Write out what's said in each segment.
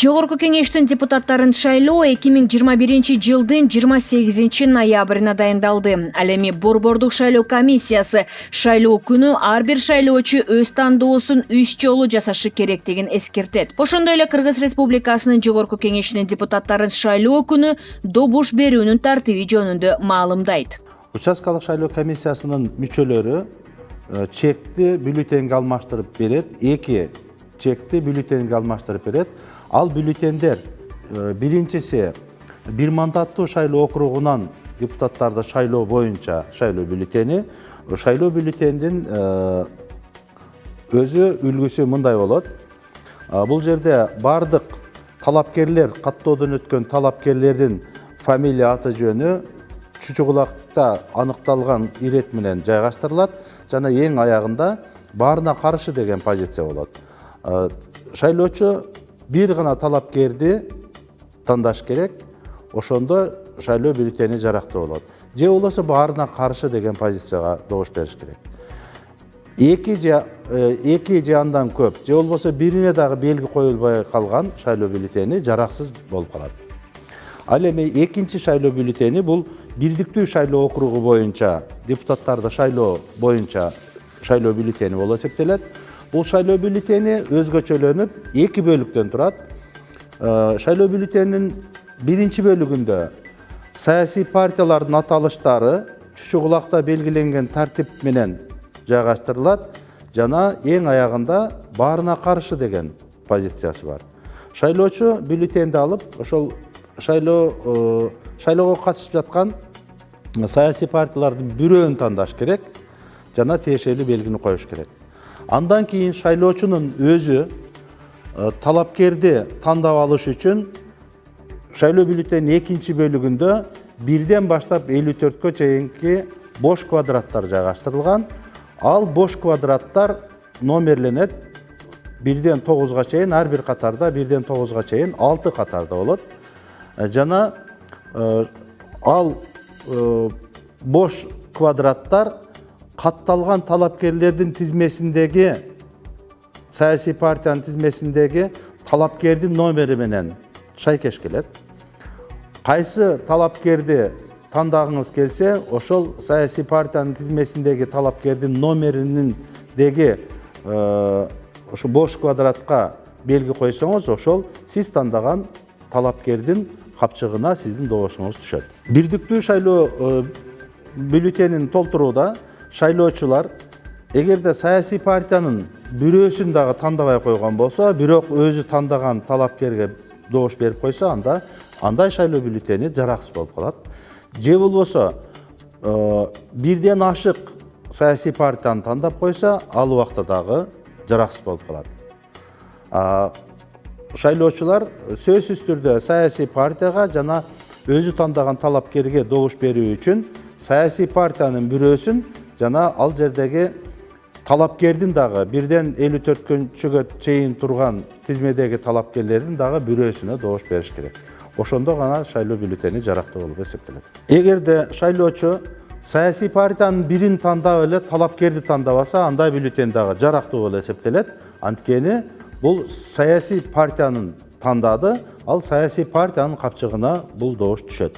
Жогорку кеңештин депутаттарын шайлоо 2021-жылдын 28 ноябрына дайындалды. Ал эми борбордук шайлоо комиссиясы шайлоо күнү ар бир шайлоочу өз тандоосун 3 жолу жасашы керектигин эскертет. Ошондой эле Кыргыз Республикасынын Жогорку кеңешинин депутаттарын шайлоо күнү добуш берүүнүн тартиби жөнүндө маалымдайт. Учаскалык шайлоо комиссиясынын мүчөлөрү чекти бюллетенге алмаштырып берет, 2 чекти бюллетенге алмаштырып берет. Ал бюллетендер биринчиси бир мандаттуу шайлоо округунан депутаттарды шайлоо боюнча шайлоо бюллетени. Шайлоо бюллетендин өзү үлгүсү мындай болот. Бул жерде бардык талапкерлер, каттоодон өткөн талапкерлердин фамилия, аты жөнү чучугулакта аныкталган ирет менен жайгаштырылат. Жана эң аягында баарына каршы деген позиция болот. Шайлоочу бир гана талапкерди тандаш керек, ошондо шайлоо бюллетени жарактуу болот. Же болбосо баарына каршы деген позицияга добуш бериш керек. Эки же андан көп, же болбосо бирине дагы белги коюлбай калган шайлоо бюллетени жараксыз болуп калат. Ал эми экинчи шайлоо бюллетени бул бирдиктүү шайлоо округу боюнча депутаттарды шайлоо боюнча шайлоо бюллетени болуп эсептелет. Бул шайлоо бюллетени өзгөчөлөнүп 2 бөлүктөн турат. Шайлоо бюллетенинин биринчи бөлүгүндө саясий партиялардын аталыштары чучугулакта белгиленген тартип менен жайгаштырылат. Жана эң аягында баарына каршы деген позициясы бар. Шайлоочу бюллетенди алып, ошол шайлоого катышып жаткан саясий партиялардын бирөөнү тандаш керек, жана тиешелүү белгини коюш керек. Андан кийин шайлоочунун өзү талапкерди тандап алыш үчүн шайлоо бюллетенинин экинчи бөлүгүндө 1ден баштап 54кө чейинки бош квадраттар жайгаштырылган. Ал бош квадраттар номерленет 1ден 9га чейин, ар бир катарда 1ден 9га чейин 6 катарда болот. Жана ал бош квадраттар катталган талапкерлердин тизмесиндеги, саясий партиянын тизмесиндеги талапкердин номери менен шайкеш келет. Кайсы талапкерди тандагыңыз келсе, ошол саясий партиянын тизмесиндеги талапкердин номерининдеги ошо бош квадратка белги койсоңуз, ошол сиз тандаган талапкердин капчыгына сиздин добушуңуз түшөт. Бирдиктүү шайлоо бюллетенин толтурууда шайлоочулар эгерде саясий партиянын бирөөсүн дагы тандабай койгон болсо, бирок өзү тандаган талапкерге добуш берип койсо, андай шайлоо бюллетени жараксыз болуп калат. Же болбосо 1ден ашык саясий партияны тандап койсо, ал убакта дагы жараксыз болуп калат. Шайлоочулар сөзсүз түрдө саясий партияга жана өзү тандаган талапкерге добуш берүү үчүн саясий партиянын бирөөсүн жана ал жердеги талапкердин дагы 1ден 54кө чейин турган тизмедеги талапкерлердин дагы бирөөсүнө добуш бериш керек. Ошондо гана шайлоо бюллетени жарактуу болуп эсептелет. Эгерде шайлоочу саясий партиянын бирин тандап эле талапкерди тандабаса, андай бюллетен дагы жарактуу болуп эсептелет. Анткени бул саясий партиянын тандады, ал саясий партиянын капчыгына бул добуш түшөт.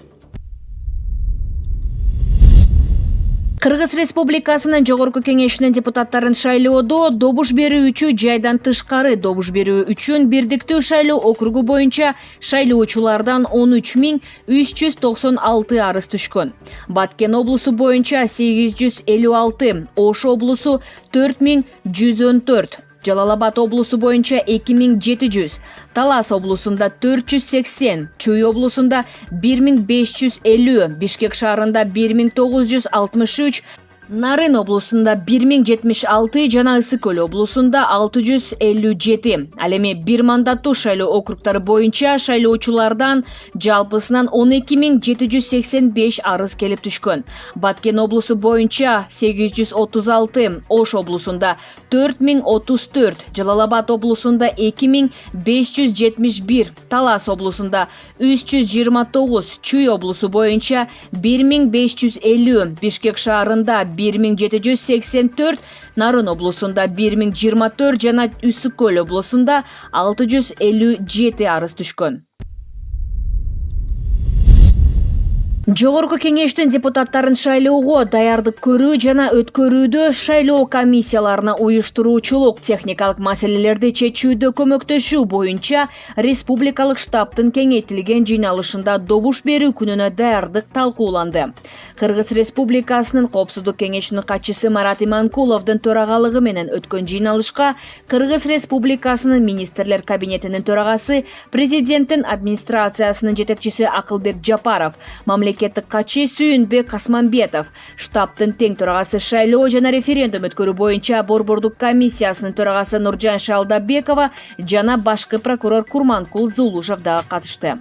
Кыргыз Республикасынын Жогорку кеңешинин депутаттарын шайлоодо добуш берүүчү жайдан тышкары добуш берүү үчүн бирдиктүү шайлоо округу боюнча шайлоочулардан 13.396 арыз түшкөн. Баткен облусу боюнча 856, Ош облусу 4114, Жалал-Абад облусу боюнча 2700, Талас облусунда 480, Чүй облусунда 1550, Бишкек шаарында 1963, Нарын облусунда 1076 жана Ысык көл облусунда 657. Ал эми бир мандаттуу шайлоо округтары боюнча шайлоочулардан жалпысынан 12785 арыз келип түшкөн. Баткен облусу боюнча 836, Ош облусунда 4034, Жалал-Абад облусунда 2571, Талас облусунда 329, Чүй облусу боюнча 1550, Бишкек шаарында 1784, Нарын облусунда 1024 жана Үсүк Көл облусунда 657 арыз түшкөн. Жогорку кеңештин депутаттарын шайлоого даярдык көрүү жана өткөрүүдө шайлоо комиссияларына уюштуруучулук, техникалык маселелерди чечүүдө көмөктөшүү боюнча республикалык штабтын кеңейтилген жыйналышында добуш берүү күнүнө даярдык талкууланды. Кыргыз Республикасынын Коопсуздук кеңешинин катчысы Марат Иманкуловдун төрагалыгы менен өткөн жыйналышка Кыргыз Республикасынын министрлер кабинетинин төрагасы, президенттин администрациясынын жетекчиси Акылбек Жапаров, мамлекеттик катчы Сүйүнбек Касманбетов, штабтын тең төрагасы шайлоо жана референдум өткөрүү боюнча Борбордук комиссиясынын төрагасы Нуржан Шалдабекова жана башкы прокурор Курманкул Зулушев дагы катышты.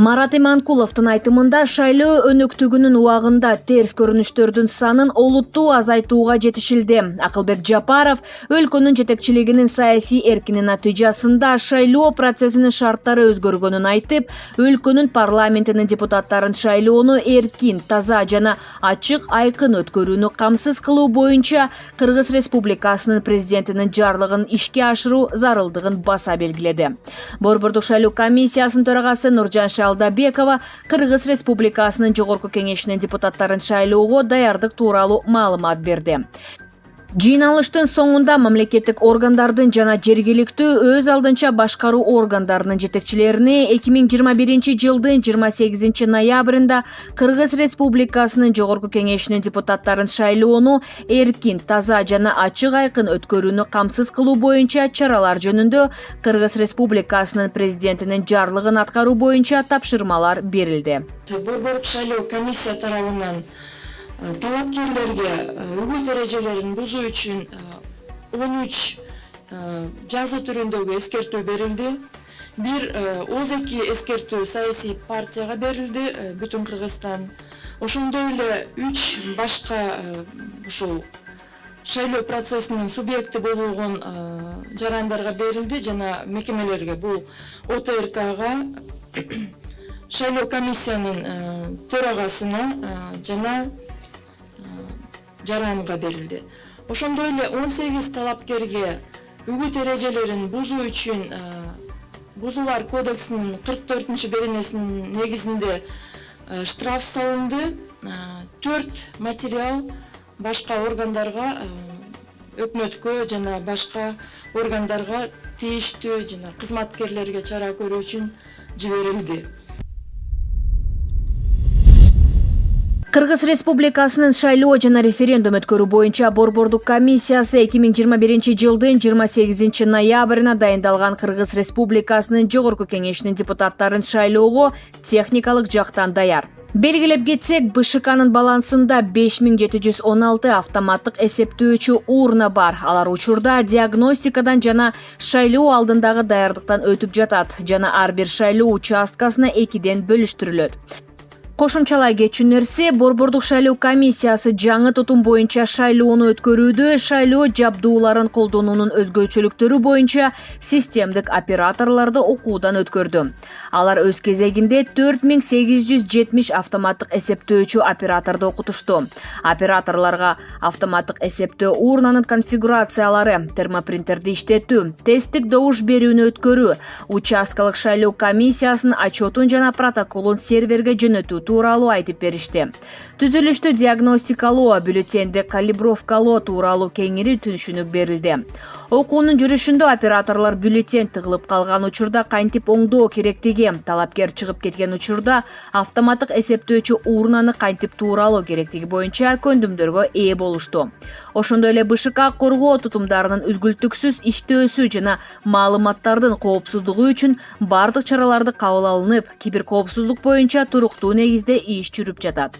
Марат Иманкуловдун айтымында шайлоо өнөктүгүнүн убагында терс көрүнүштөрдүн санын олуттуу азайтууга жетишилди. Акылбек Жапаров өлкөнүн жетекчилигинин саясий эркинин натыйжасында шайлоо процессинин шарттары өзгөргөнүн айтып, өлкөнүн парламентинин депутаттарын шайлоону эркин, таза жана ачык айкын өткөрүүнү камсыз кылуу боюнча Кыргыз Республикасынын президентинин жарлыгын ишке ашыруу зарылдыгын баса белгиледи. Борбордук шайлоо комиссиясынын төрагасы Нуржан Шалдабекова Кыргыз Республикасынын жогорку кеңешинин депутаттарын шайлоого даярдык тууралуу маалымат берди. Жыйналыштын соңунда мамлекеттик органдардын жана жергиликтүү өз алдынча башкаруу органдарынын жетекчилерине 2021 жылдын 28 ноябрында Кыргыз Республикасынын жогорку кеңешинин депутаттарын шайлоону эркин, таза жана ачык айкын өткөрүүнү камсыз кылуу боюнча чаралар жөнүндө Кыргыз Республикасынын президентинин жарлыгын аткаруу боюнча тапшырмалар берилди. Борбордук шайлоо комиссия тарабынан талапкерлерге үгүт эрежелерин бузуу үчүн 13 жазуу түрүндөгү эскертүү берилди. Бир ооз-2 эскертүү саясий партияга берилди, бүтүн Кыргызстан. Ошондой эле 3 башка ушул шайлоо процессинин субъекти болгон жарандарга берилди жана мекемелерге, бул ОТРКга, шайлоо комиссиянын төрагасына жана жаранга берилди. Ошондой эле 18 талапкерге үгүт эрежелерин бузуу үчүн Бузуулар кодексинин 44-беренесинин негизинде штраф салынды. 4 материал башка органдарга, өкмөткө жана башка органдарга тийиштүү жана кызматкерлерге чара көрүү үчүн жиберилди. Кыргыз Республикасынын шайлоо жана референдум өткөрүү боюнча Борбордук комиссиясы 2021 жылдын 28 ноябрына дайындалган Кыргыз Республикасынын жогорку кеңешинин депутаттарын шайлоого техникалык жактан даяр. Белгилеп кетсек, БШКнын балансында 5716 автоматтык эсептөөчү урна бар. Алар учурда диагностикадан жана шайлоо алдындагы даярдыктан өтүп жатат жана ар бир шайлоо участкасына 2ден бөлүштүрүлөт. Кошумчалай кетчү нерсе, Борбордук шайлоо комиссиясы жаңы тутум боюнча шайлоону өткөрүүдө шайлоо жабдууларын колдонуунун өзгөчөлүктөрү боюнча системдик операторлорду окуудан өткөрдү. Алар өз кезегинде 4870 автоматтык эсептөөчү операторду окутушту. Операторлорго автоматтык эсептөө урнанын конфигурациялары, термопринтерди иштетүү, тесттик добуш берүүнү өткөрүү, участкалык шайлоо комиссиясынын отчетун жана протоколун серверге жөнөтүү тууралуу айтып беришти. Түзүлүштү диагностикалоо, бюллетенди калибровкалоо тууралуу кеңири түшүнүк берилди. Окуунун жүрүшүндө операторлор бюллетен тыгылып калган учурда кантип оңдоо керектиги, талапкер чыгып кеткен учурда автоматтык эсептөөчү урнаны кантип тууралоо керектиги боюнча көндүмдөргө ээ болушту. Ошондой эле БШК коргоо тутумдарынын үзгүлтүксүз иштөөсү жана маалыматтардын коопсуздугу үчүн бардык чараларды кабыл алынып, киберкоопсуздук боюнча туруктуу негизде иш жүрүп жатат.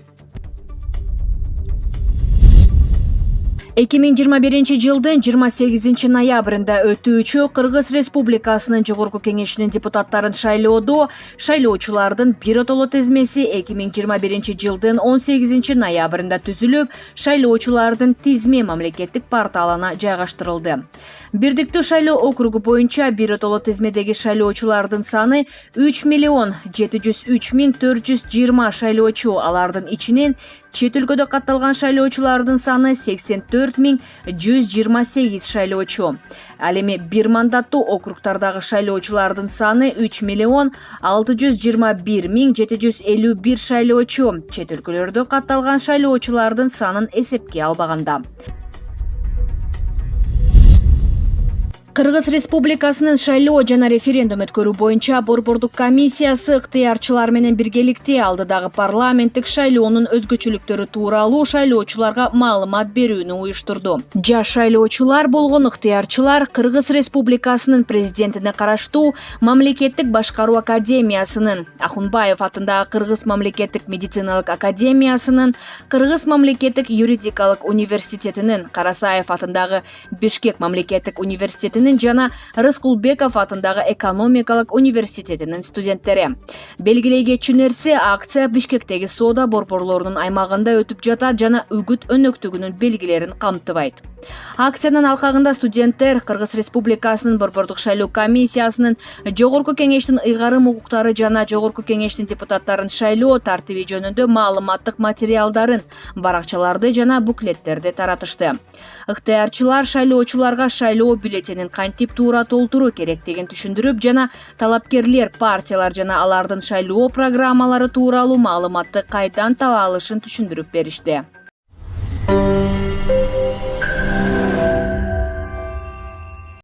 2021 жылдын 28 ноябрында өтүүчү Кыргыз Республикасынын жогорку кеңешинин депутаттарын шайлоодо шайлоочулардын биротоло тизмеси 2021 жылдын 18 ноябрында түзүлүп, шайлоочулардын тизме мамлекеттик порталына жайгаштырылды. Бирдиктүү шайлоо округу боюнча биротоло тизмедеги шайлоочулардын саны 3 703 420 шайлоочу, алардын ичинен Чет өлкөдө катталган шайлоочулардын саны 84.128 шайлоочу. Ал эми бир мандаттуу округдардагы шайлоочулардын саны 3.621.751 шайлоочу. Чет өлкөлөрдө катталган шайлоочулардын санын эсепке албаганда. Кыргыз Республикасынын шайлоо жана референдум өткөрүү боюнча Борбордук комиссиясы ыктыярчылар менен биргеликте алдыдагы парламенттик шайлоонун өзгөчөлүктөрү тууралуу шайлоочуларга маалымат берүүнү уюштурду. Жаш шайлоочулар болгон ыктыярчылар Кыргыз Республикасынын президентине караштуу Мамлекеттик башкаруу академиясынын, Ахунбаев атындагы Кыргыз мамлекеттик медициналык академиясынын, Кыргыз мамлекеттик юридикалык университетинин, Карасаев атындагы Бишкек мамлекеттик университетинин жана Рыскулбеков атындагы экономикалык университетинин студенттери. Белгилей кетчү нерсе, акция Бишкектеги соода борборлорунун аймагында өтүп жатат жана үгүт өнөктүгүнүн белгилерин камтыбайт. Акциянын алкагында студенттер Кыргыз Республикасынын Борбордук шайлоо комиссиясынын, Жогорку кеңештин ыйгарым укуктары жана Жогорку кеңештин депутаттарын шайлоо тартиби жөнүндө маалыматтык материалдарын, баракчаларды жана буклеттерди таратышты. Ыктыярчылар шайлоочуларга шайлоо бюллетенин кантип туура толтуруу керектигин түшүндүрүп жана талапкерлер, партиялар жана алардын шайлоо программалары тууралуу маалыматты кайдан таба алышын түшүндүрүп беришти.